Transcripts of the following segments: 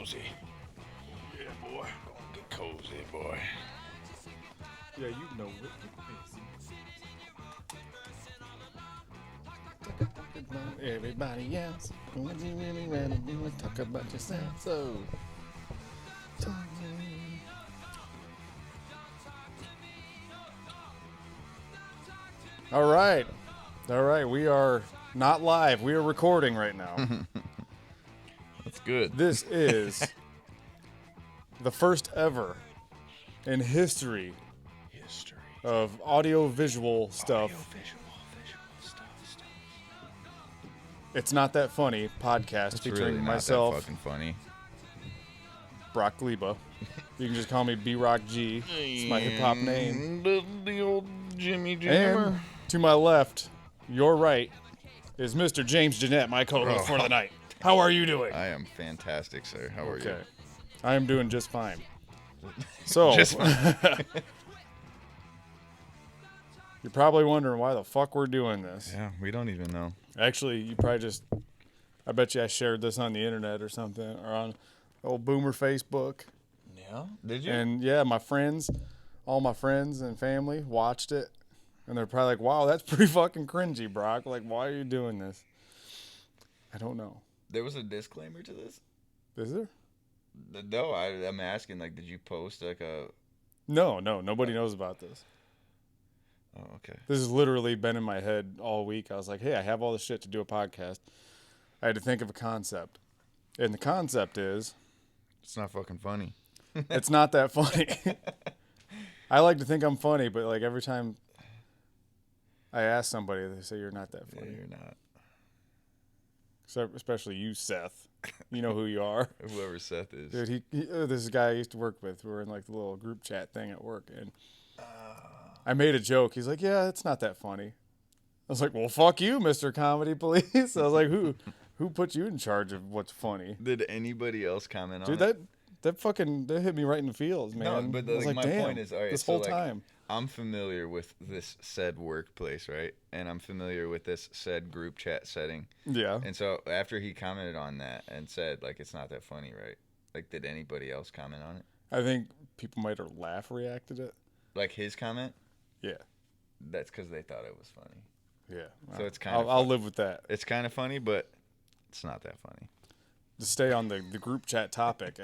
cozy. Yeah, boy. Gonna get cozy, boy. Yeah, you know it. Everybody else, what you really wanna do is talk about yourself. So, all right, all right. We are not live. We are recording right now. That's good. This is the first ever in history of audio-visual stuff. Visual stuff. It's Not That Funny podcast It's featuring really not myself, that fucking funny. Brock Gleba. You can just call me B-Rock G. It's my hip-hop name. The old Jimmy And Jammer. to my left, your right, is Mr. James Jeanette, my co-host for the night. How are you doing? I am fantastic, sir. How are you? Okay. I am doing just fine. So, Just fine. you're probably wondering why the fuck we're doing this. Yeah, we don't even know. Actually, you probably just, I bet you I shared this on the internet or something, or on old Boomer Facebook. Yeah? Did you? And yeah, my friends, all my friends and family watched it. And they're probably like, wow, that's pretty fucking cringy, Brock. Like, why are you doing this? I don't know. There was a disclaimer to this? Is there? No, I'm asking, like, did you post, like, a... No, nobody knows about this. Oh, okay. This has literally been in my head all week. I was like, hey, I have all this shit to do a podcast. I had to think of a concept. And the concept is, It's not fucking funny. it's not that funny. I like to think I'm funny, but like every time I ask somebody, they say you're not that Yeah, funny. you're not. So, especially you, Seth. You know who you are. Whoever Seth is. Dude, this is a guy I used to work with. We were in like the little group chat thing at work, and I made a joke. He's like, "Yeah, it's not that funny." I was like, "Well, fuck you, Mr. Comedy Police." I was like, "Who put you in charge of what's funny?" Did anybody else comment on Dude, it? that hit me right in the feels, man. No, but I was like, my damn, point is, all right, this so, whole like, time. I'm familiar with this said workplace, right? And I'm familiar with this said group chat setting. Yeah. And so after he commented on that and said, like, it's not that funny, right? Like, did anybody else comment on it? I think people might have laugh reacted it. Like his comment? Yeah. That's because they thought it was funny. Yeah. So it's kind of I'll live with that. It's kind of funny, but it's not that funny. To stay on the group chat topic,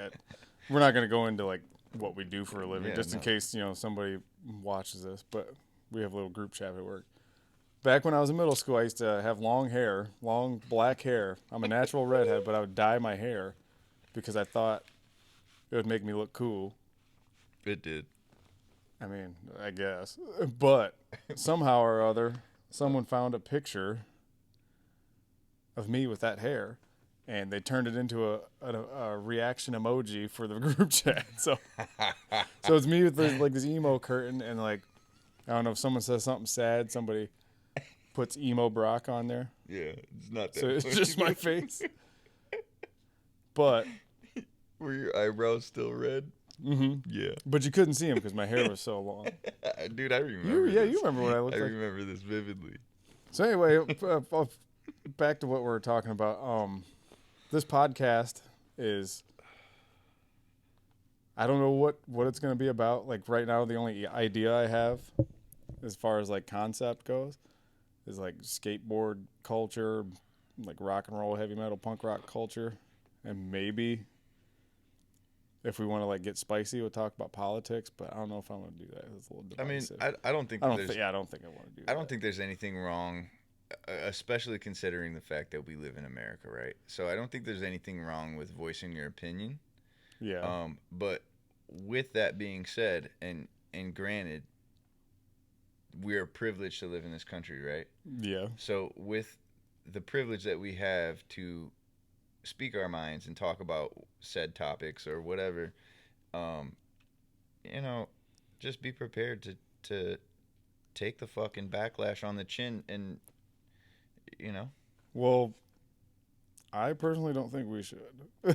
we're not going to go into like what we do for a living, Yeah, just in no. case somebody watches this. But we have a little group chat at work. Back when I was in middle school, I used to have long hair, long black hair. I'm a natural redhead, but I would dye my hair because I thought it would make me look cool. It did. I mean, I guess. But somehow or other, someone found a picture of me with that hair, and they turned it into a reaction emoji for the group chat. So it's me with this emo curtain, and like, I don't know, if someone says something sad, somebody puts emo Brock on there. Yeah, it's not that So it's funny. just my face. But Were your eyebrows still red? Yeah. But you couldn't see him because my hair was so long. Dude, I remember You this. remember what I looked I like. remember this vividly. So anyway, back to what we're talking about. This podcast is, I don't know what it's going to be about. Like right now, the only idea I have as far as like concept goes is like skateboard culture, like rock and roll, heavy metal, punk rock culture. And maybe if we want to like get spicy, we'll talk about politics, but I don't know if I want to do that. It's a little I mean, divisive. I don't think I there's don't think I want to do that. I don't think there's anything wrong, especially considering the fact that we live in America, right? So I don't think there's anything wrong with voicing your opinion. Yeah. But with that being said, and granted, we are privileged to live in this country, right? Yeah. So with the privilege that we have to speak our minds and talk about said topics or whatever, just be prepared to take the fucking backlash on the chin and. Well, I personally don't think we should.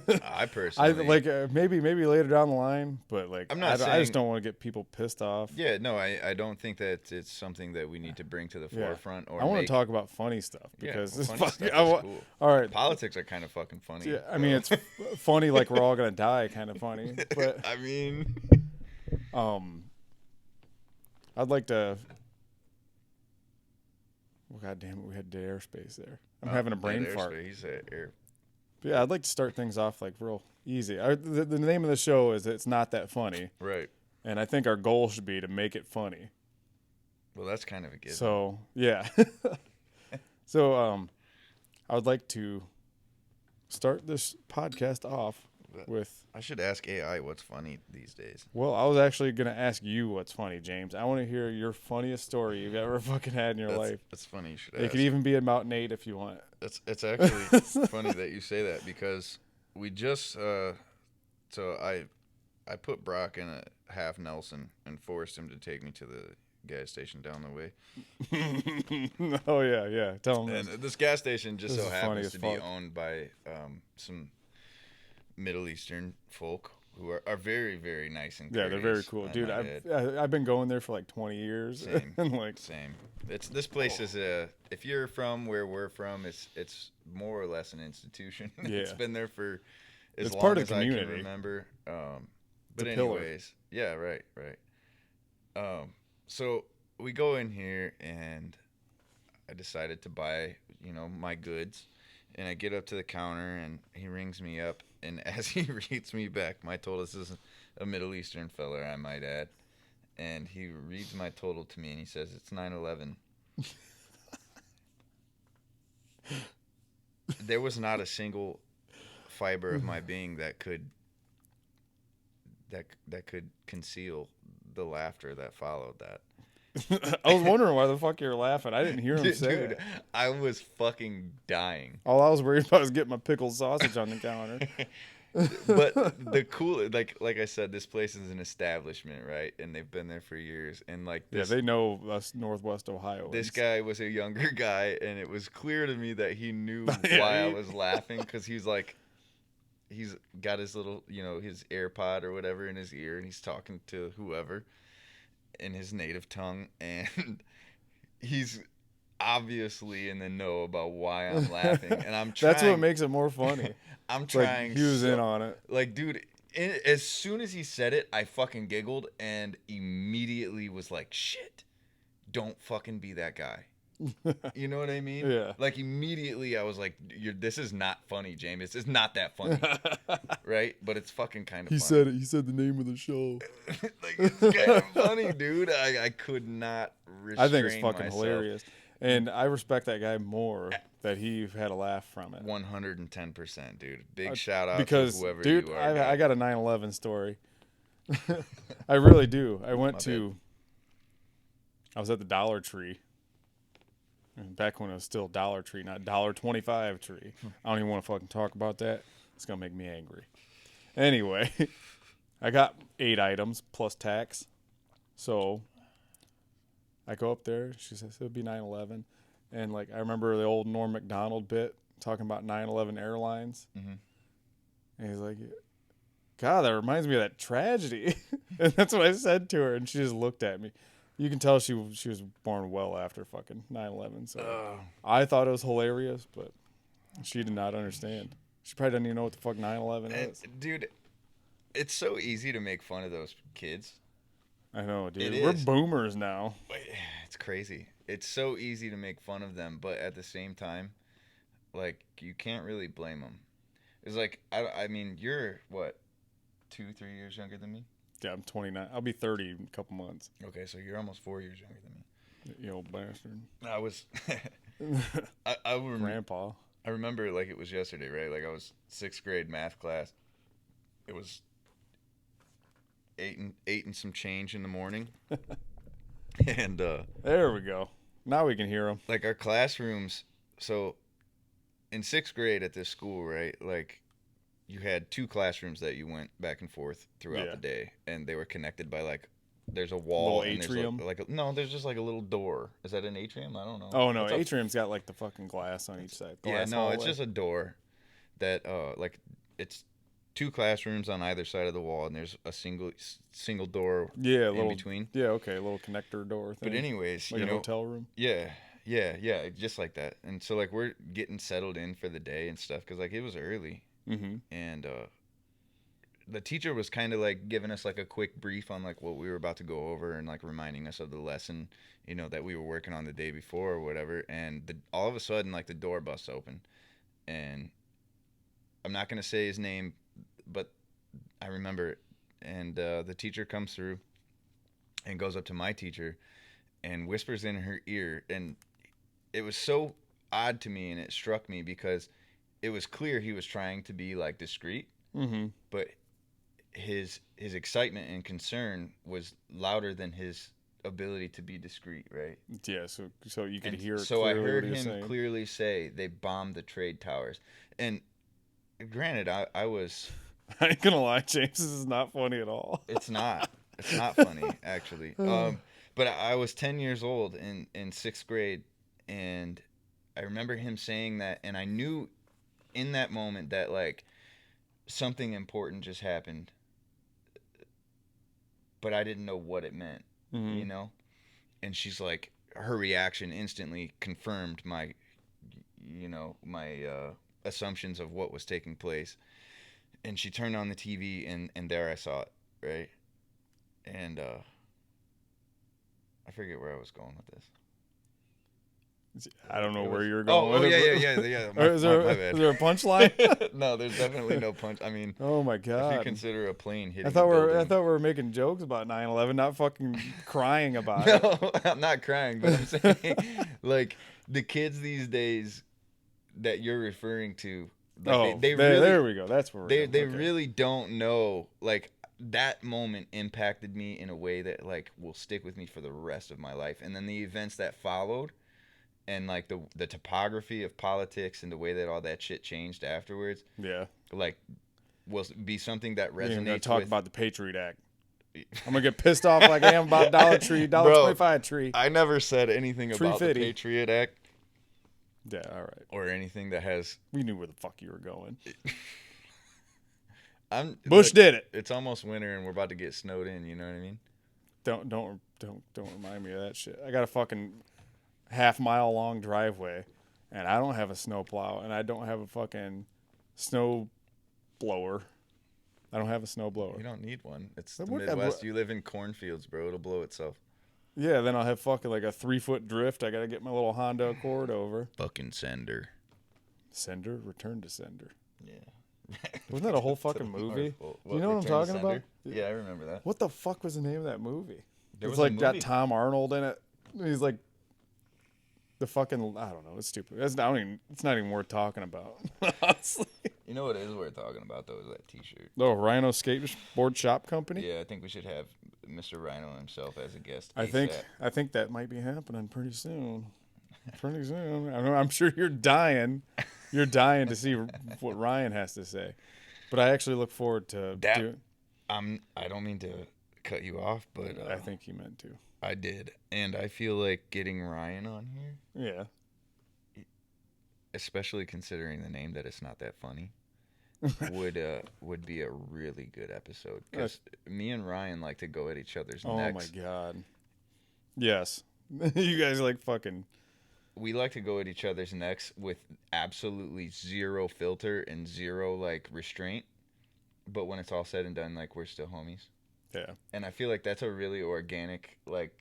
I I personally, like maybe later down the line, but like I'm not I just saying. don't want to get people pissed off. Yeah, no, I don't think that it's something that we need to bring to the Yeah, forefront or I want to make. talk about funny stuff Yeah, because well, it's funny fucking. stuff is cool. All right, Politics are kind of fucking funny. yeah, I mean it's funny like we're all gonna die, kind of funny. But I mean, um, I'd like to. Well, God damn it, we had dead airspace there. I'm having a brain fart. He's air. But yeah, I'd like to start things off like real easy. The name of the show is It's Not That Funny. Right. And I think our goal should be to make it funny. Well, that's kind of a given. So, yeah. So, I would like to start this podcast off with. I should ask AI what's funny these days. Well, I was actually going to ask you what's funny, James. I want to hear your funniest story you've ever fucking had in your life. That's funny. You should It ask. could even be about Nate if you want. It's actually funny that you say that because we just so I put Brock in a half Nelson and forced him to take me to the gas station down the way. Oh yeah. Tell him. And this gas station just This so is funny happens as to be fuck. owned by some Middle Eastern folk who are very, very nice and Yeah, they're very courteous, cool, I dude. might add. I've been going there for like 20 years. Same. And like, Same. This place is if you're from where we're from, it's more or less an institution. It's Yeah. been there for as It's long part of as the I can community. remember. But a pillar. anyways, yeah, right. So we go in here and I decided to buy, my goods, and I get up to the counter and he rings me up, and as he reads me back, my total, this is a Middle Eastern fella, I might add. And he reads my total to me, and he says, it's 9/11. There was not a single fiber of my being that could conceal the laughter that followed that. I was wondering why the fuck you were laughing. I didn't hear him say Dude, it. I was fucking dying. All I was worried about was getting my pickled sausage on the counter. But the cool, like I said, this place is an establishment, right? And they've been there for years. And like Yeah, this, they know us Northwest Ohio. this guy was a younger guy, and it was clear to me that he knew Yeah, why I was laughing, because he's got his little, his AirPod or whatever in his ear, and he's talking to whoever in his native tongue, and he's obviously in the know about why I'm laughing, and I'm trying. That's what makes it more funny. I'm It's like trying. he was in on it. Like, dude, as soon as he said it, I fucking giggled and immediately was like, shit, don't fucking be that guy. You know what I mean? Yeah. Like, immediately I was like, this is not funny, James. It's not that funny. Right? But it's fucking kind of funny. He said the name of the show. Like, it's kind of funny, dude. I could not restrain I think it's fucking myself. hilarious. And I respect that guy more that he had a laugh from it. 110%, dude. Big shout out Because, to whoever dude, you are. I got a 9/11 story. I really do. I went I was at the Dollar Tree. Back when it was still Dollar Tree, not $1.25 tree. I don't even want to fucking talk about that. It's going to make me angry. Anyway, I got 8 items plus tax. So I go up there. She says it would be 9/11. And like I remember the old Norm Macdonald bit talking about 9/11 Airlines. Mm-hmm. And he's like, God, that reminds me of that tragedy. And that's what I said to her. And she just looked at me. You can tell she was born well after fucking 9/11. So I thought it was hilarious, but she did not understand. She probably doesn't even know what the fuck 9/11 is. Dude, it's so easy to make fun of those kids. I know, dude. It We're is. boomers now. It's crazy. It's so easy to make fun of them, but at the same time, like, you can't really blame them. It's like, I mean, you're, what, 2-3 years younger than me? Yeah, I'm 29. I'll be 30 in a couple months. Okay, so you're almost 4 years younger than me. You old bastard. I was, Grandpa. I remember like it was yesterday, right? Like I was 6th grade math class. It was 8 and some change in the morning. And There we go. Now we can hear them. like our classrooms, so in 6th grade at this school, right? Like you had 2 classrooms that you went back and forth throughout Yeah. the day, and they were connected by like there's a wall Little and atrium? there's no, there's just like a little door. Is that an atrium? I don't know. Oh, no. What's up? Atrium's got like the fucking glass on each side. Yeah, Glass no, hallway. it's just a door. that like it's two classrooms on either side of the wall, and there's a single door Yeah, a in little. between. Yeah, okay, a little connector door thing. But anyways, like you a know, hotel room. yeah, yeah, just like that. And so like we're getting settled in for the day and stuff because like it was early, Mm-hmm. and the teacher was kind of like giving us like a quick brief on like what we were about to go over and like reminding us of the lesson, you know, that we were working on the day before or whatever. And all of a sudden, like the door busts open, and I'm not gonna say his name, but I remember it. And the teacher comes through and goes up to my teacher and whispers in her ear, and it was so odd to me, and it struck me because it was clear he was trying to be like discreet, Mm-hmm. but his excitement and concern was louder than his ability to be discreet, right? Yeah, so you could And hear so I clearly heard what he was him saying. clearly say they bombed the trade towers. And granted, I was I ain't gonna lie, James, this is not funny at all. it's not funny actually. But I was 10 years old in 6th grade, and I remember him saying that, and I knew in that moment that like something important just happened, but I didn't know what it meant, Mm-hmm. you know? And she's like, her reaction instantly confirmed my, my assumptions of what was taking place. And she turned on the TV, and there I saw it, right? And I forget where I was going with this. I don't know It where was- you're going. Oh, with yeah, it, yeah, but- yeah, yeah. Or is there My is bad. there a punchline? No, there's definitely no punch. I mean, Oh my if you god! consider a plane hitting I thought a we building. I thought we were making jokes about 9/11, not fucking crying about it. No, I'm not crying, but I'm saying, like, the kids these days that you're referring to, like, Oh, they there, really, there we go. That's where we're they going. they Okay. really don't know. Like, that moment impacted me in a way that like will stick with me for the rest of my life. And then the events that followed, and like the topography of politics and the way that all that shit changed afterwards, Yeah. like, will be something that We're gonna resonates talk with. about the Patriot Act. I'm gonna get pissed off like I am about Dollar Tree, Bro, $1.25 tree. I never said anything Tree about the 50. Patriot Act Yeah, all right. or anything that has. We knew where the fuck you were going. Bush did it. It's almost winter and we're about to get snowed in. You know what I mean? Don't remind me of that shit. I got a fucking half-mile long driveway, and I don't have a snowplow, and I don't have a fucking snow blower. I don't have a snow blower. You don't need one. It's But the what- Midwest. You live in cornfields, bro. It'll blow itself. Yeah, then I'll have fucking like a 3-foot drift. I gotta get my little Honda Accord over. Fucking sender. Sender, return to sender. Yeah. Wasn't that a whole fucking movie? What, You know what I'm Return to talking about? Sender? Yeah, I remember that. What the fuck was the name of that movie? There It's was a like got movie. Tom Arnold in it. He's like the fucking I don't know. It's stupid. It's not even worth talking about. Honestly. You know what is worth talking about though is that T-shirt. Oh, Rhino Skateboard Shop Company. Yeah, I think we should have Mr. Rhino himself as a guest. I think that might be happening pretty soon. Pretty soon. I'm sure you're dying. You're dying to see what Ryan has to say. But I actually look forward to That- doing. I don't mean to cut you off, but I think he meant to. I did, and I feel like getting Ryan on here, Yeah. especially considering the name that it's not that funny, would be a really good episode. Because me and Ryan like to go at each other's Oh necks. my god. Yes. You guys like fucking. We like to go at each other's necks with absolutely zero filter and zero like restraint. But when it's all said and done, like we're still homies. Yeah. And I feel like that's a really organic, like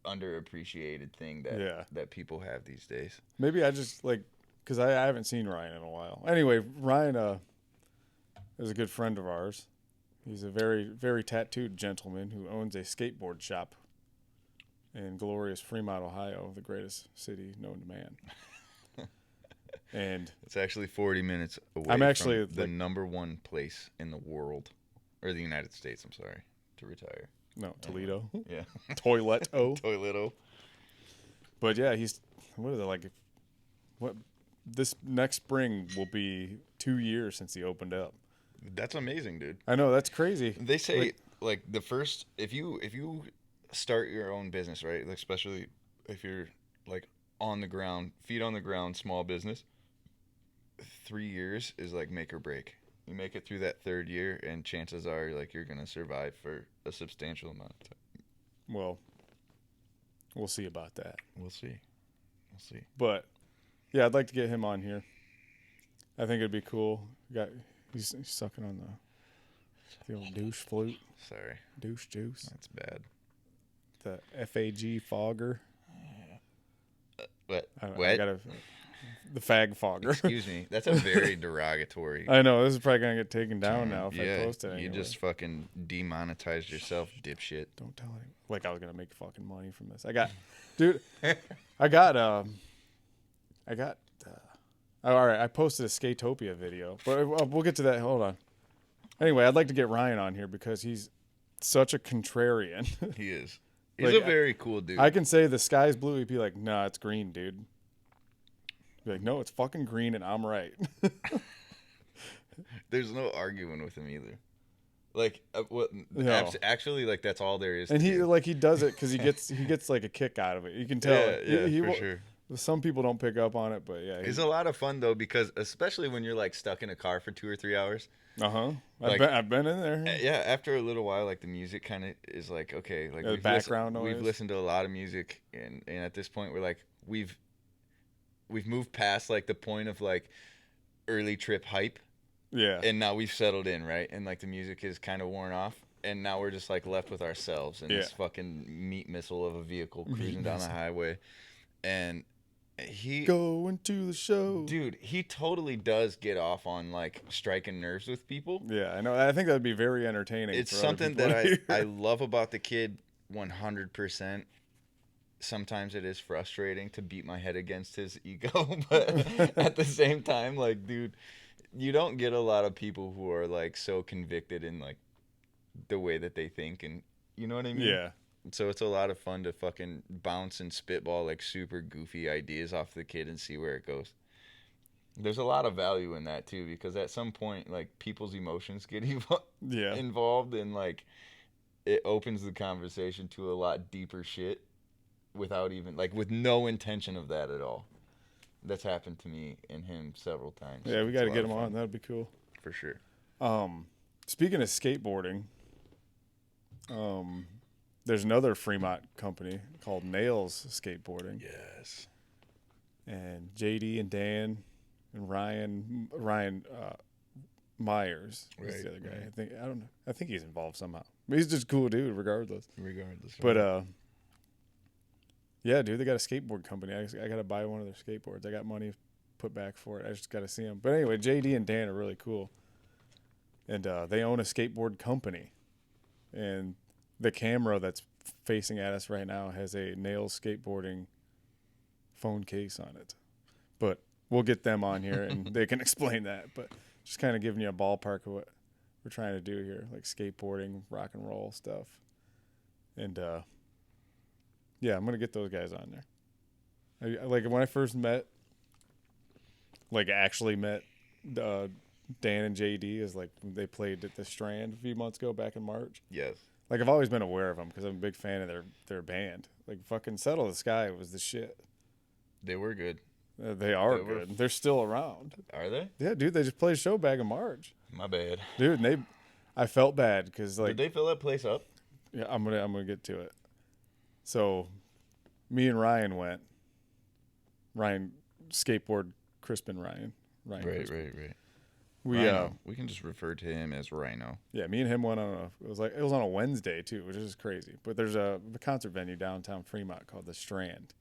underappreciated thing that people have these days. Maybe I just like because I haven't seen Ryan in a while. Anyway, Ryan is a good friend of ours. He's a very, very tattooed gentleman who owns a skateboard shop in glorious Fremont, Ohio, the greatest city known to man. And It's actually 40 minutes away I'm actually, from the like- number one place in the world, or the United States, I'm sorry, to retire. no, Toledo. Yeah. Toilet-o. Toileto. But yeah, he's what is it like? What this next spring will be 2 years since he opened up. That's amazing, dude. I know that's crazy. They say like the first if you start your own business, right? Like, especially if you're like on the ground, feet on the ground, small business, 3 years is like make or break. You make it through that third year, and chances are like you're gonna survive for a substantial amount of time. Well, we'll see about that. We'll see. We'll see. But yeah, I'd like to get him on here. I think it'd be cool. He's sucking on the old douche flute, Sorry, douche juice, that's bad. the FAG fogger. What? I gotta, the fag fogger. Excuse me. That's a very derogatory. I know this is probably gonna get taken down now if I post it. You anyway. just fucking demonetized yourself, dipshit. Don't tell anyone. Like I was gonna make fucking money from this. Dude, I got. All right, I posted a Skatopia video, but we'll get to that. Hold on. Anyway, I'd like to get Ryan on here because he's such a contrarian. He is. He's Like, a very cool dude. I can say the sky's blue. He'd be like, "Nah, it's green, dude." Be like, "No, it's fucking green, and I'm right." There's no arguing with him either. Like, No. actually, like that's all there is. And to he it. like he does it because he gets like a kick out of it. You can tell. Yeah, for He sure. Some people don't pick up on it, but yeah. It's a lot of fun though, because especially when you're like stuck in a car for 2 or 3 hours. I've been in there. Yeah, after a little while, like the music kind of is like, okay, like The background noise. We've listened to a lot of music, and at this point, we're like we've moved past like the point of like early trip hype, Yeah. and now we've settled in, right? And like the music is kind of worn off, and now we're just like left with ourselves and this fucking meat missile of a vehicle cruising down the highway, and he going to the show. Dude, he totally does get off on like striking nerves with people. Yeah, I know. I think that'd be very entertaining. It's for other something people that to hear. I love about the kid 100%. Sometimes it is frustrating to beat my head against his ego, but at the same time, like, dude, you don't get a lot of people who are like so convicted in like the way that they think, and you know what I mean? Yeah. So it's a lot of fun to fucking bounce and spitball like super goofy ideas off the kid and see where it goes. There's a lot of value in that too, because at some point, like, people's emotions get involved, and like it opens the conversation to a lot deeper shit without even like with no intention of that at all. That's happened to me and him several times. Yeah, we got to get him on. That'd be cool. For sure. Speaking of skateboarding, there's another Fremont company called Nails Skateboarding. Yes. And JD and Dan and Ryan Myers is the other guy. Right. I don't know. I think he's involved somehow. But he's just a cool dude regardless. But yeah, dude, they got a skateboard company. I got to buy one of their skateboards. I got money put back for it. I just got to see them. But anyway, JD and Dan are really cool. And they own a skateboard company. And the camera that's facing at us right now has a Nails Skateboarding phone case on it. But we'll get them on here and they can explain that. But just kind of giving you a ballpark of what we're trying to do here, like skateboarding, rock and roll stuff. And yeah, I'm going to get those guys on there. Like when I first actually met Dan and JD is like they played at the Strand a few months ago back in March. yes. Like I've always been aware of them because I'm a big fan of their band. Like fucking Settle the Sky was the shit. They were good. They are good. They're still around. Are they? Yeah, dude. They just played a show back in March. My bad. Dude, and I felt bad because like Did they fill that place up? yeah, I'm gonna get to it. So, me and Ryan went. Ryan skateboard Crispin Ryan. Right. We Rhino. We can just refer to him as Rhino. Yeah, me and him went on it was on a Wednesday too, which is crazy. But there's a concert venue downtown Fremont called the Strand.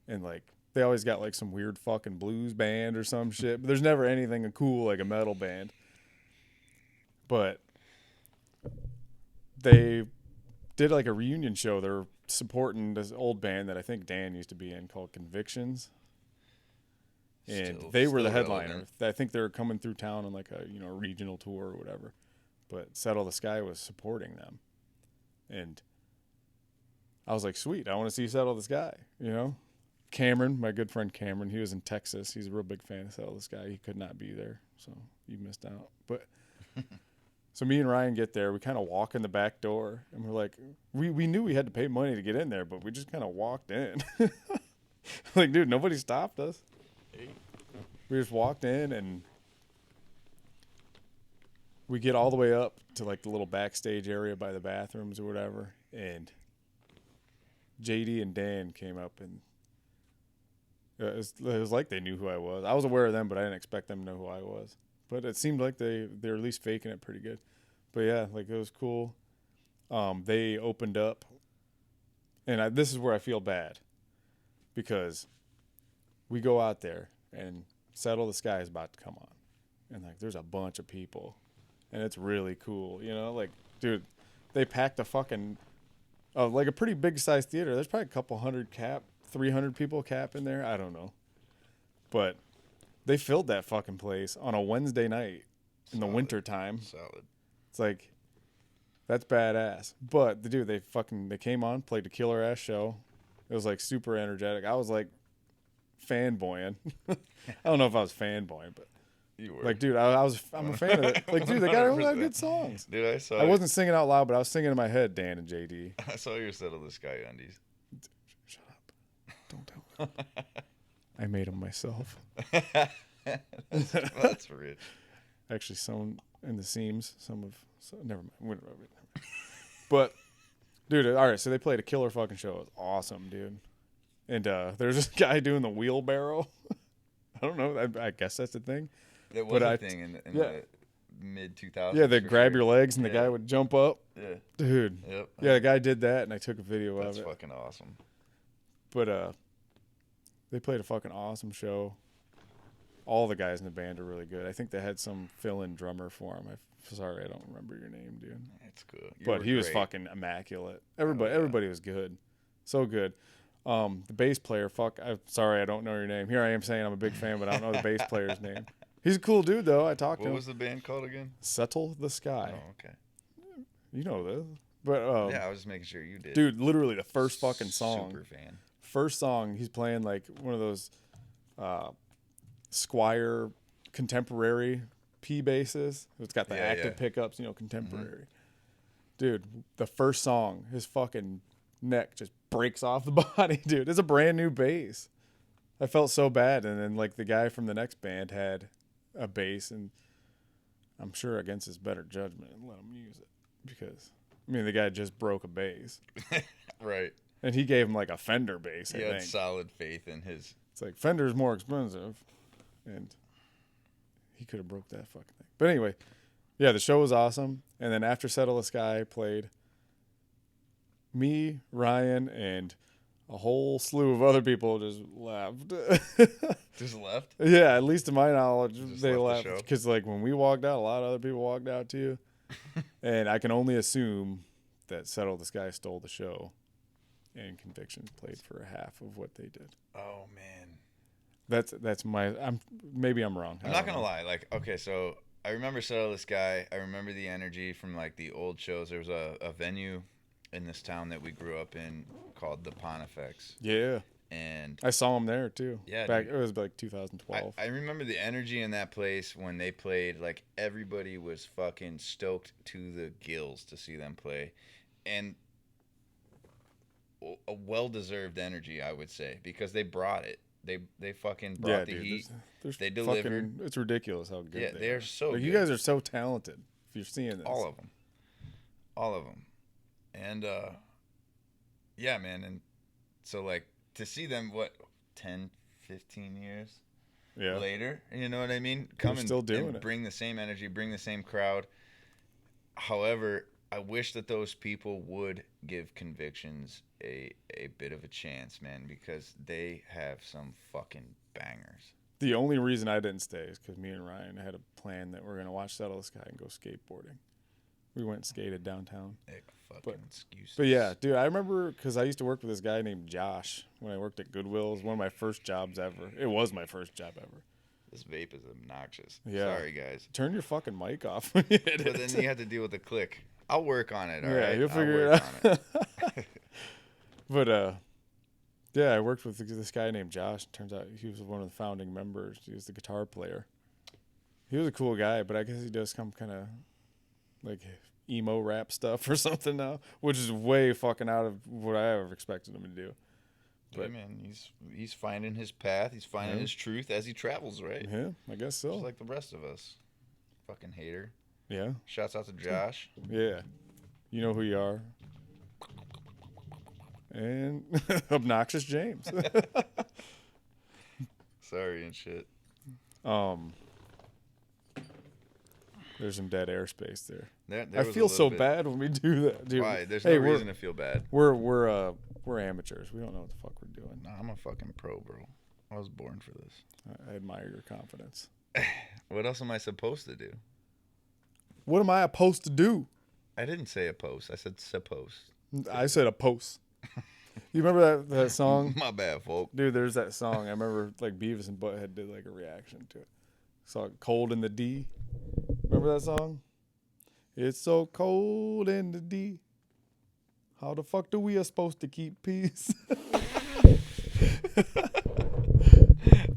And like they always got like some weird fucking blues band or some shit, but there's never anything cool like a metal band. But they did like a reunion show. They're supporting this old band that I think Dan used to be in called Convictions. And they were the headliner. Relevant. I think they were coming through town on like a regional tour or whatever. But Settle the Sky was supporting them. And I was like, sweet, I want to see Settle the Sky, Cameron, my good friend Cameron, he was in Texas. He's a real big fan of Settle the Sky. He could not be there, so you missed out. But so me and Ryan get there. We kind of walk in the back door, and we're like, we knew we had to pay money to get in there, but we just kind of walked in. Like, dude, nobody stopped us. We just walked in and we get all the way up to like the little backstage area by the bathrooms or whatever, and JD and Dan came up, and it was like they knew who I was. I was aware of them, but I didn't expect them to know who I was. But it seemed like they were at least faking it pretty good. But yeah, like it was cool. They opened up, and this is where I feel bad, because we go out there and Settle the Sky is about to come on, and like there's a bunch of people, and it's really cool, you know, like dude, they packed a fucking like a pretty big size theater. There's probably a couple hundred 300 people cap in there. I don't know, but they filled that fucking place on a Wednesday night in the winter time. Solid. It's like, that's badass. But dude, they came on, played a killer ass show. It was like super energetic. I was like fanboying. I don't know if I was fanboying, but you were. like, dude, I'm a fan of it. Like, dude, they got a lot of good songs. Dude, I wasn't singing out loud, but I was singing in my head, Dan and JD. I saw your Settle the Sky undies. Shut up. Don't tell me. I made them myself. That's rich. Actually, sewn in the seams. Never mind. But, dude, all right, so they played a killer fucking show. It was awesome, dude. And there's this guy doing the wheelbarrow. I don't know. I guess that's the thing. It was a thing in the mid 2000s. Yeah, they grab your legs and the guy would jump up. Yeah. Dude. Yep. Yeah, the guy did that, and I took a video of it. That's fucking awesome. But they played a fucking awesome show. All the guys in the band are really good. I think they had some fill-in drummer for him. Sorry, I don't remember your name, dude. That's good. But he was fucking immaculate. Everybody was good. So good. The bass player, I'm sorry, I don't know your name. Here I am saying I'm a big fan, but I don't know the bass player's name. He's a cool dude, though. I talked to him. What was the band called again? Settle the Sky. Oh, okay. You know this. But yeah, I was just making sure you did. Dude, literally the first fucking song. Super fan. First song, he's playing like one of those Squire contemporary P basses. It's got the active pickups, contemporary. Mm-hmm. Dude, the first song, his fucking neck just breaks off the body, dude. It's a brand new bass. I felt so bad. And then like the guy from the next band had a bass, and I'm sure against his better judgment and let him use it, because the guy just broke a bass. Right. And he gave him like a Fender bass. He had solid faith in his. It's like Fender's more expensive, and he could have broke that fucking thing. But anyway, yeah, the show was awesome. And then after Settle the Sky played, me, Ryan, and a whole slew of other people just left. Just left? Yeah, at least to my knowledge, they left left. Because like when we walked out, a lot of other people walked out too. And I can only assume that Settle the Sky stole the show, and Convictions played for half of what they did. Oh man, that's my. Maybe I'm wrong. I'm not gonna lie. Like, okay, so I remember Settle the Sky. I remember the energy from like the old shows. There was a venue in this town that we grew up in called the Pontifex. Yeah. And I saw him there too. Yeah, back it was like 2012. I remember the energy in that place when they played. Like everybody was fucking stoked to the gills to see them play, and a well-deserved energy, I would say, because they brought it. They fucking brought the heat. They delivered. It's ridiculous how good. They are so. Like, good. You guys are so talented. If you're seeing this, all of them, and yeah, man, and so like to see them 10, 15 years later, you know what I mean? Come and bring the same energy, bring the same crowd. However, I wish that those people would give Convictions a bit of a chance, man, because they have some fucking bangers. The only reason I didn't stay is because me and Ryan had a plan that we're going to watch Settle the Sky and go skateboarding. We went and skated downtown. Excuses. But yeah, dude, I remember because I used to work with this guy named Josh when I worked at Goodwill. It was one of my first jobs ever. It was my first job ever. This vape is obnoxious. Yeah. Sorry, guys. Turn your fucking mic off when you hit it. But then you have to deal with the click. I'll work on it, all right? Yeah, you'll figure it out. But, yeah, I worked with this guy named Josh. Turns out he was one of the founding members. He was the guitar player. He was a cool guy, but I guess he does come kind of like emo rap stuff or something now, which is way fucking out of what I ever expected him to do. But hey, man, he's finding his path. He's finding his truth as he travels, right? Yeah, I guess so. Just like the rest of us. Fucking hater. Yeah. Shouts out to Josh. Yeah. You know who you are. And Obnoxious James. Sorry and shit. There's some dead airspace there. There I feel so bad when we do that, dude. Why? There's no reason to feel bad. We're amateurs. We don't know what the fuck we're doing. Nah, I'm a fucking pro, bro. I was born for this. I admire your confidence. What else am I supposed to do? What am I supposed to do? I didn't say a post. I said supposed. I said a post. You remember that song? My bad, folk. Dude, there's that song. I remember like Beavis and Butthead did like a reaction to it. Saw it, Cold in the D. Remember that song? It's so cold in the D. How the fuck do we are supposed to keep peace?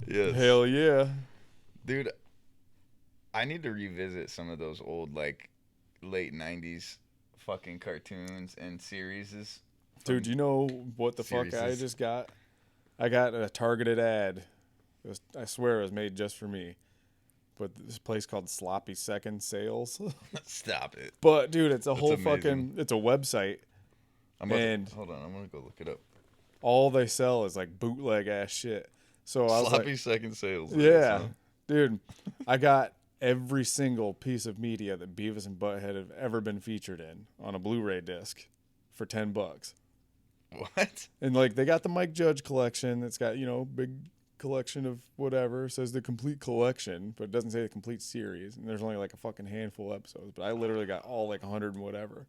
Yes. Hell yeah. Dude, I need to revisit some of those old like late 90s fucking cartoons and series. Dude, you know what the fuck I just got? I got a targeted ad. I swear it was made just for me. But this place called Sloppy Second Sales. Stop it. But dude, it's a whole amazing. fucking, it's a website. Hold on, I'm gonna go look it up. All they sell is like bootleg ass shit. So I was Sloppy like, Second Sales. yeah, dude, I got every single piece of media that Beavis and Butthead have ever been featured in on a Blu-ray disc for $10. What? And like they got the Mike Judge collection that's got, you know, big collection of whatever. It says the complete collection, but it doesn't say the complete series. And there's only like a fucking handful of episodes. But I literally got all like 100 and whatever.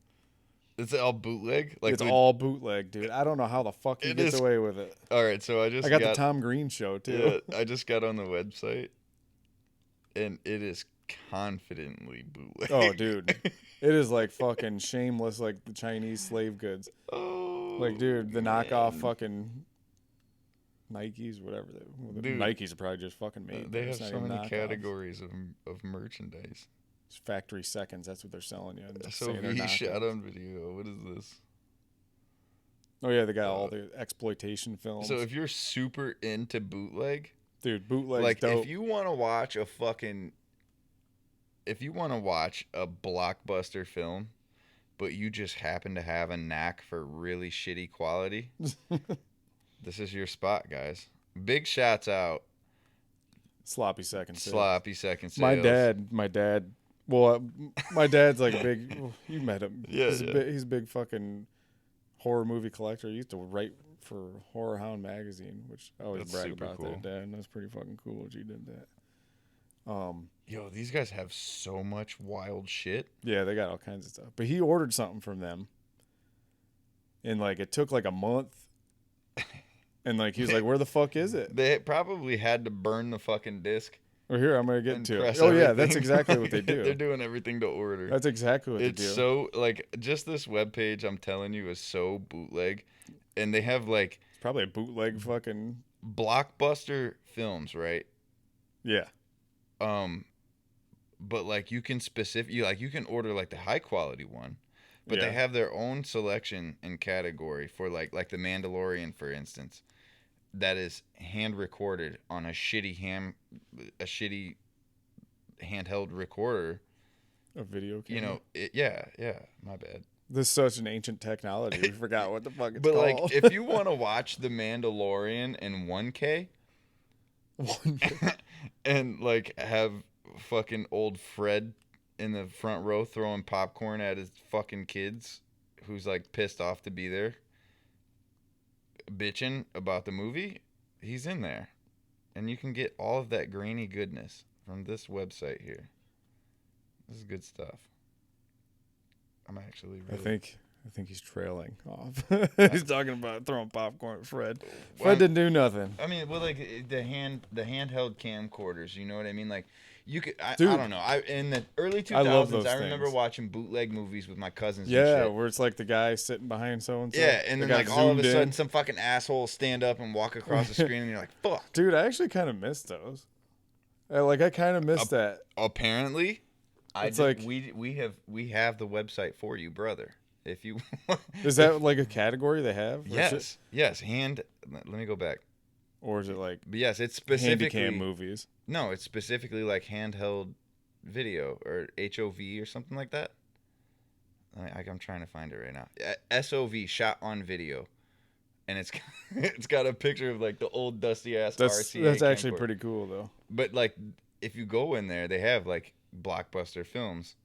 Is it all bootleg? Like it's all bootleg, dude. I don't know how the fuck he gets away with it. All right, so I got the Tom Green show too. Yeah, I just got on the website, and it is confidently bootleg. Oh, dude, it is like fucking shameless, like the Chinese slave goods. Oh, like, dude, the knockoff fucking Nikes, whatever. Dude, Nikes are probably just fucking made. They have so many categories of merchandise. It's factory seconds. That's what they're selling you. So he shot on video. What is this? Oh yeah, they got all the exploitation films. So if you're super into bootleg, dude, bootleg like dope. if you want to watch a blockbuster film, but you just happen to have a knack for really shitty quality, this is your spot, guys. Big shouts out. Sloppy Second Sales. Sloppy Second Sales. My dad. Well, my dad's like a big. You met him. Yeah, he's a big fucking horror movie collector. He used to write for Horror Hound magazine, which I always brag about cool. that, Dad. And that's pretty fucking cool that you did that. Yo, these guys have so much wild shit. Yeah, they got all kinds of stuff. But he ordered something from them, and like it took like a month. And like he was like, "Where the fuck is it?" They probably had to burn the fucking disc. Well, here I'm gonna get to it. Oh yeah, that's exactly what they do. They're doing everything to order. That's exactly what they do. It's so like just this webpage. I'm telling you is so bootleg, and they have like it's probably a bootleg fucking blockbuster films, right? Yeah. But like you can you can order like the high quality one, but they have their own selection and category for like The Mandalorian, for instance. That is hand recorded on a shitty handheld recorder. A video camera. You know, yeah, my bad. This is such an ancient technology. We forgot what the fuck it's but called. Like, if you want to watch The Mandalorian in 1K, and like have fucking old Fred in the front row throwing popcorn at his fucking kids, who's like pissed off to be there, bitching about the movie, he's in there. And you can get all of that grainy goodness from this website here. This is good stuff. I'm actually really... I think he's trailing off. He's talking about throwing popcorn at Fred. Fred didn't do nothing. I mean, well, like the handheld camcorders, you know what I mean? Like you could, I Dude, don't know. In the early 2000s, I love those I remember things. watching bootleg movies with my cousins. Yeah, and shit. where it's like the guy sitting behind so and so. Yeah, and then like all of a sudden, some fucking asshole stand up and walk across the screen, and you're like, "Fuck." Dude, I actually kind of missed those. I kind of missed that. Apparently, it's we have the website for you, brother. If you is that like a category they have? Yes. let me go back. Or is it like But yes, it's specifically Handycam movies? No, it's specifically like handheld video or HOV or something like that. I'm trying to find it right now. SOV, shot on video, and it's it's got a picture of like the old dusty ass RCA. That's actually camcorder. pretty cool though. But like, if you go in there, they have like Blockbuster films,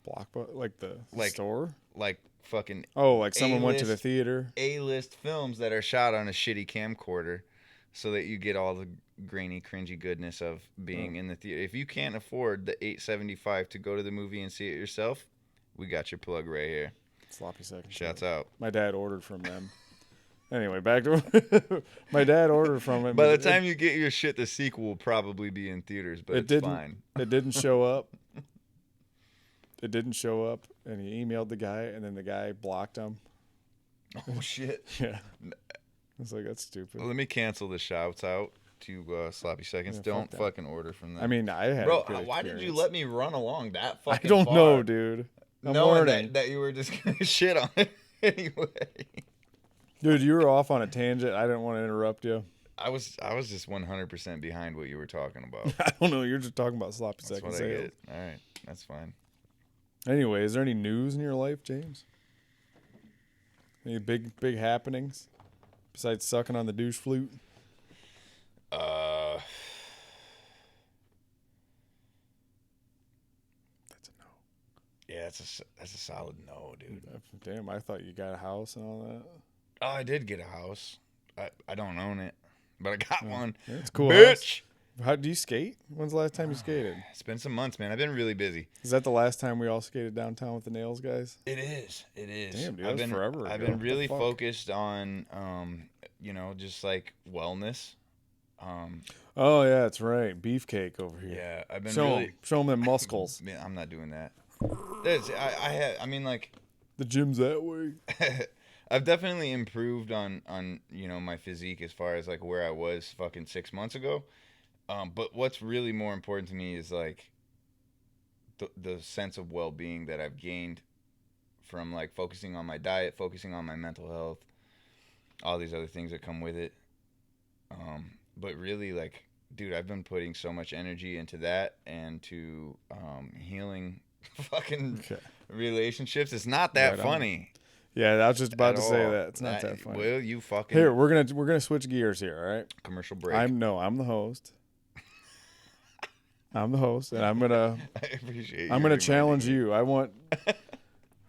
Like the Like- store? like fucking Oh, like someone went to the A-list- theater. A-list films that are shot on a shitty camcorder, so that you get all the grainy, cringy goodness of being in the theater. If you can't afford the $8.75 to go to the movie and see it yourself, we got your plug right here. Sloppy second. Shouts out. My dad ordered from them. Anyway, back to my dad ordered from him. By the time you get your shit, the sequel will probably be in theaters, but it's fine. It didn't show up. It didn't show up, and he emailed the guy, and then the guy blocked him. Oh shit! Yeah, I was like, that's stupid. Well, let me cancel the shouts out to Sloppy Seconds. Yeah, Don't fuck that. fucking order from them. I mean, I had. bro, a good why did you experience. let me run along that I fucking? don't far? know, dude. I'm Knowing learning. that you were just gonna shit on it anyway. Dude, you were off on a tangent. I didn't want to interrupt you. I was just 100% behind what you were talking about. I don't know. You're just talking about sloppy That's second what I sales. get. All right, that's fine. Anyway, is there any news in your life, James? Any big happenings besides sucking on the douche flute? That's a no. Yeah, that's a solid no, dude. Damn, I thought you got a house and all that. Oh, I did get a house. I don't own it, but I got one. Yeah, it's a cool. Bitch. House. How do you skate? When's the last time you skated? It's been some months, man. I've been really busy. Is that the last time we all skated downtown with the nails, guys? It is. It is. Damn, dude, I've that's been forever I've ago. been What the really fuck? focused on just like wellness. Oh yeah, that's right. Beefcake over here. Yeah, I've been Show really. him. Show him them muscles. Man, I'm not doing that. I mean, like, The gym's that way. I've definitely improved on my physique as far as like where I was fucking 6 months ago. But what's really more important to me is like the sense of well-being that I've gained from like focusing on my diet, focusing on my mental health, all these other things that come with it. But really, like, dude, I've been putting so much energy into that and to healing fucking Okay. relationships. It's not that Right on. funny. Yeah, I was just about at to say all. that. It's not that funny. Well, you fucking Here, we're gonna switch gears here, all right? commercial break. I'm the host. I'm the host, and I'm gonna I appreciate. I'm you gonna reminding challenge me. you. I want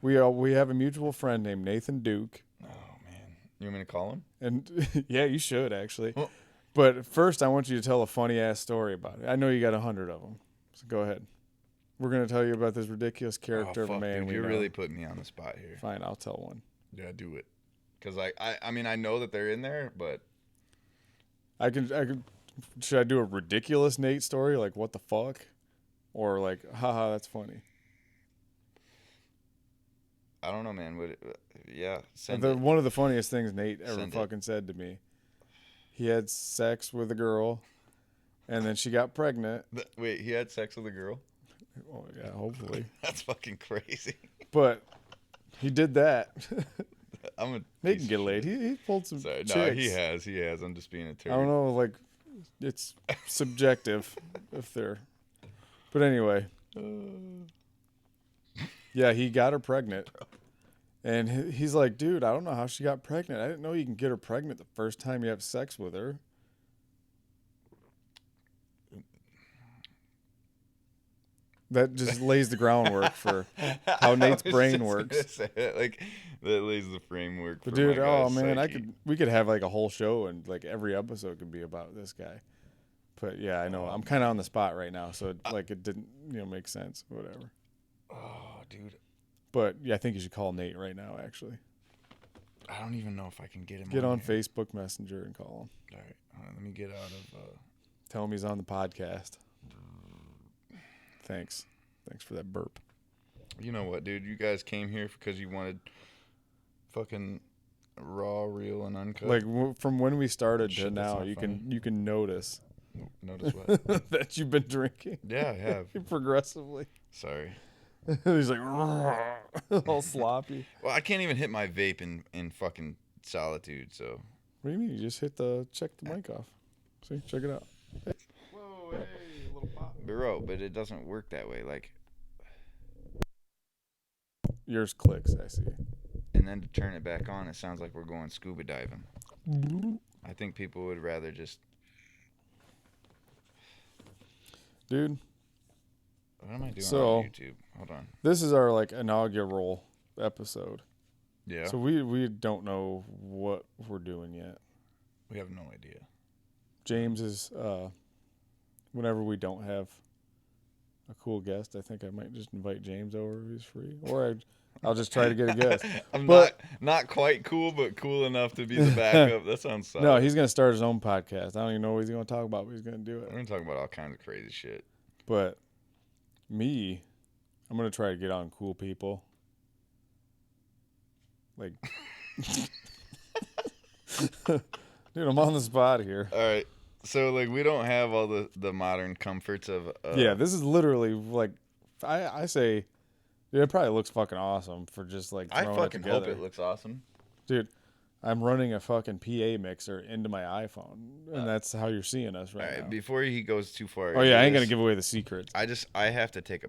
we have a mutual friend named Nathan Duke, Oh man, you want me to call him? and yeah, you should actually. Well- But first, I want you to tell a funny ass story about it. I know you got 100 of them, so go ahead. We're gonna tell you about this ridiculous character of a fuck, man. dude, we you're know. really putting me on the spot here. Fine. I'll tell one. Yeah, do it. Cause like I mean I know that they're in there, but I could. Should I do a ridiculous Nate story like what the fuck, or like haha that's funny? I don't know, man. Yeah, send The, it. one of the funniest things Nate ever Send it. fucking said to me. He had sex with a girl, and then she got pregnant. Wait, he had sex with a girl? Oh yeah, hopefully. That's fucking crazy. But he did that. I'm a Nate piece can of get shit. laid. He pulled some Sorry, chicks. no, he has. I'm just being a turd. I don't know, like it's subjective if they're. But anyway, yeah, he got her pregnant, and he's like, "Dude, I don't know how she got pregnant. I didn't know you can get her pregnant the first time you have sex with her." That just lays the groundwork for how Nate's I was brain just works. gonna say it, like that lays the framework. But for dude, my oh guy's man, psyche. we could have like a whole show and like every episode could be about this guy. But yeah, I know I'm kind of on the spot right now, so like it didn't make sense, whatever. Oh, dude, But yeah, I think you should call Nate right now. Actually, I don't even know if I can get him. get on here. Facebook Messenger and call him. All right, let me get out of. Tell him he's on the podcast. Thanks for that burp. You know what, dude? You guys came here because you wanted fucking raw, real, and uncut. Like from when we started to Shit, that's now, not you can notice Notice what? that you've been drinking Yeah, I have. progressively. Sorry. He's like all sloppy. Well, I can't even hit my vape in fucking solitude, so What do you mean? You just check the mic off. See, check it out. Whoa, hey, a little pop. Bro, but it doesn't work that way. Like, Yours clicks, I see. and then to turn it back on, it sounds like we're going scuba diving. I think people would rather just. Dude. What am I doing So, on YouTube? Hold on. This is our like inaugural episode. Yeah. So we don't know what we're doing yet. We have no idea. James is whenever we don't have a cool guest, I think I might just invite James over if he's free, or I'll just try to get a guest. I'm But- not quite cool, but cool enough to be the backup. That sounds solid. No, he's gonna start his own podcast. I don't even know what he's gonna talk about, but he's gonna do We're it. gonna talk about all kinds of crazy shit. But me, I'm gonna try to get on cool people. Like, dude, I'm on the spot here. All right. So like we don't have all the modern comforts of Yeah, this is literally like I say, dude, it probably looks fucking awesome for just like I throwing fucking it together. hope it looks awesome. Dude, I'm running a fucking PA mixer into my iPhone, and that's how you're seeing us All right right, now. before he goes too far. Oh yeah, I ain't gonna this, give away the secrets. I have to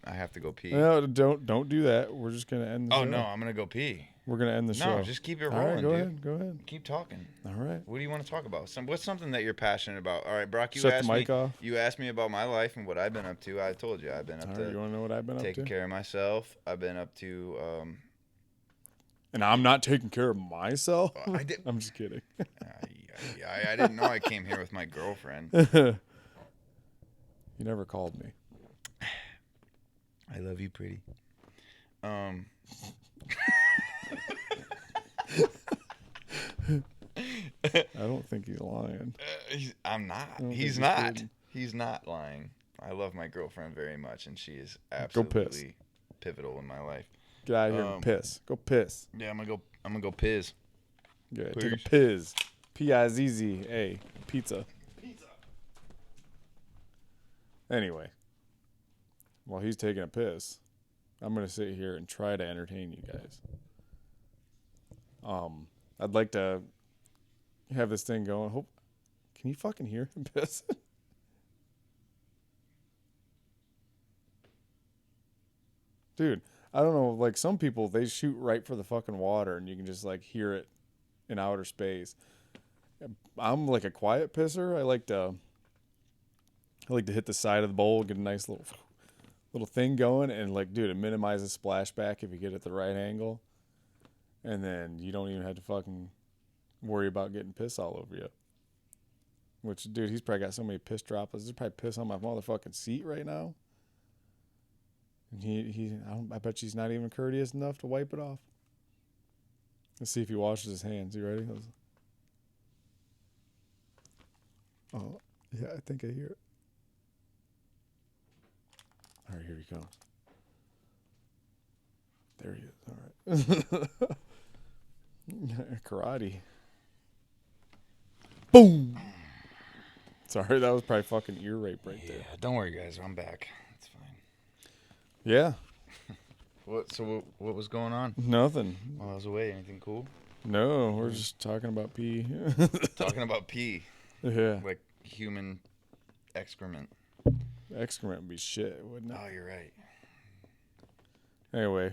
I have to go pee. No, don't do that. We're just gonna end the show. Oh no, I'm gonna go pee. We're gonna end the show. No, just keep it All rolling, right, go dude. ahead, go ahead. Keep talking. All right. What do you want to talk about? What's something that you're passionate about? All right, Brock, you Shut asked the mic me. off. You asked me about my life and what I've been up to. I told you I've been up All right, you to want to know what I've been up taking to? care of myself. I've been up to. And I'm not taking care of myself. I did. I'm just kidding. I didn't know I came here with my girlfriend. You never called me. I love you, pretty. I don't think he's lying. I'm not. don't He's think not. he's He's not lying. I love my girlfriend very much, and she is Go piss. absolutely pivotal in my life. Get out of here and piss. Go piss. Yeah, I'm gonna go piss. Yeah, take Please. a piz. P-I-Z-Z-A. Pizza. Anyway, while he's taking a piss, I'm going to sit here and try to entertain you guys. I'd like to have this thing going. Can you fucking hear him piss? Dude, I don't know. Like, some people, they shoot right for the fucking water, and you can just, like, hear it in outer space. I'm like a quiet pisser. I like to hit the side of the bowl, get a nice little thing going, and like, dude, it minimizes splashback if you get it at the right angle, and then you don't even have to fucking worry about getting piss all over you. Which, dude, he's probably got so many piss droplets. There's probably piss on my motherfucking seat right now. And I bet he's not even courteous enough to wipe it off. Let's see if he washes his hands. You ready? Oh, yeah, I think I hear it. All right, here he comes. There he is. All right. Karate. Boom. Sorry, that was probably fucking ear rape right there. Yeah, don't worry, guys. I'm back. It's fine. Yeah. What was going on Nothing. while I was away? Anything cool? No, we're just talking about pee. Talking about pee, Yeah. like human excrement. Excrement would be shit, wouldn't it? Oh, you're right. Anyway.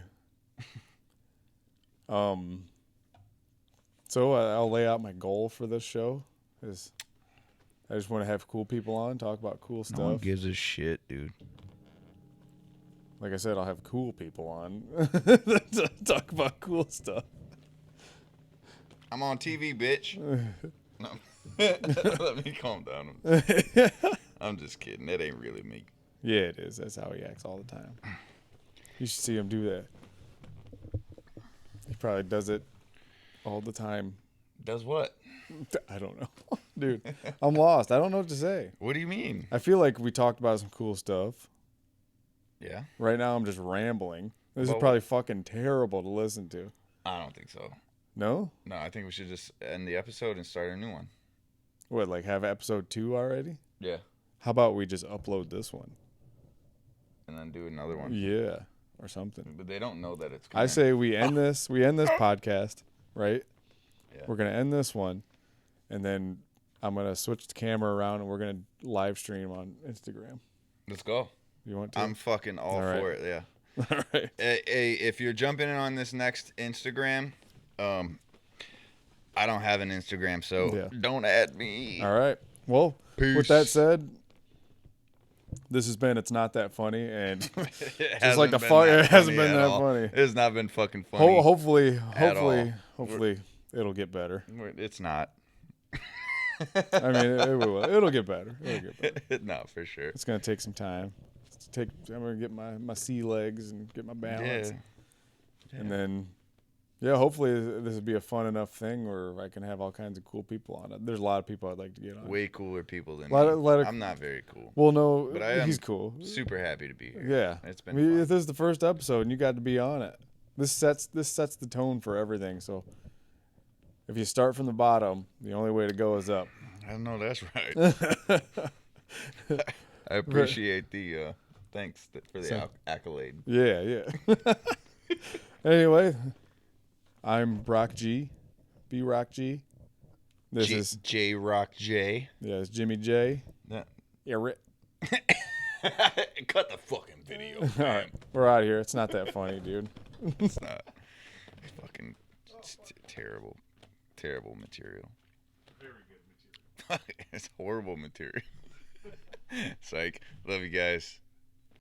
So I'll lay out my goal for this show. Is I just want to have cool people on, talk about cool stuff. No one gives a shit, dude. Like I said, I'll have cool people on talk about cool stuff. I'm on TV, bitch. No. Let me calm down. I'm just kidding. That ain't really me. Yeah, it is. That's how he acts all the time. You should see him do that. He probably does it all the time. Does what? I don't know. Dude, I'm lost. I don't know what to say. What do you mean? I feel like we talked about some cool stuff. Yeah? Right now, I'm just rambling. This Well, is probably fucking terrible to listen to. I don't think so. No? No, I think we should just end the episode and start a new one. What, like have episode 2 already? Yeah. How about we just upload this one? And then do another one. Yeah, or something. But they don't know that it's I say we end this podcast, right? Yeah. We're going to end this one, and then I'm gonna switch the camera around and we're gonna live stream on Instagram. Let's go. You want to? I'm fucking all for it. Yeah. All right. Hey, if you're jumping in on this next Instagram, I don't have an Instagram, so don't add me. All right. Well, Peace. with that said, this has been It's Not That Funny, and just like it hasn't been that funny. It's not been fucking funny. Hopefully, it'll get better. It's not. I mean, it will. It'll get better. No, for sure. It's gonna take some time. I'm gonna get my sea legs and get my balance, and then. Yeah, hopefully this would be a fun enough thing where I can have all kinds of cool people on it. There's a lot of people I'd like to get on. Way cooler people than me. I'm not very cool. Well, no, but he's cool. Super happy to be here. Yeah, it's been fun. This is the first episode, and you got to be on it. This sets the tone for everything. So if you start from the bottom, the only way to go is up. I know that's right. I appreciate the thanks for the accolade. Yeah. Anyway. I'm Brock G, B Rock G. This is J Rock J. Yeah, it's Jimmy J. Yeah, Cut the fucking video. All right, we're out of here. It's not that funny, dude. It's not. It's fucking terrible material. Very good material. It's horrible material. Psych. Love you guys.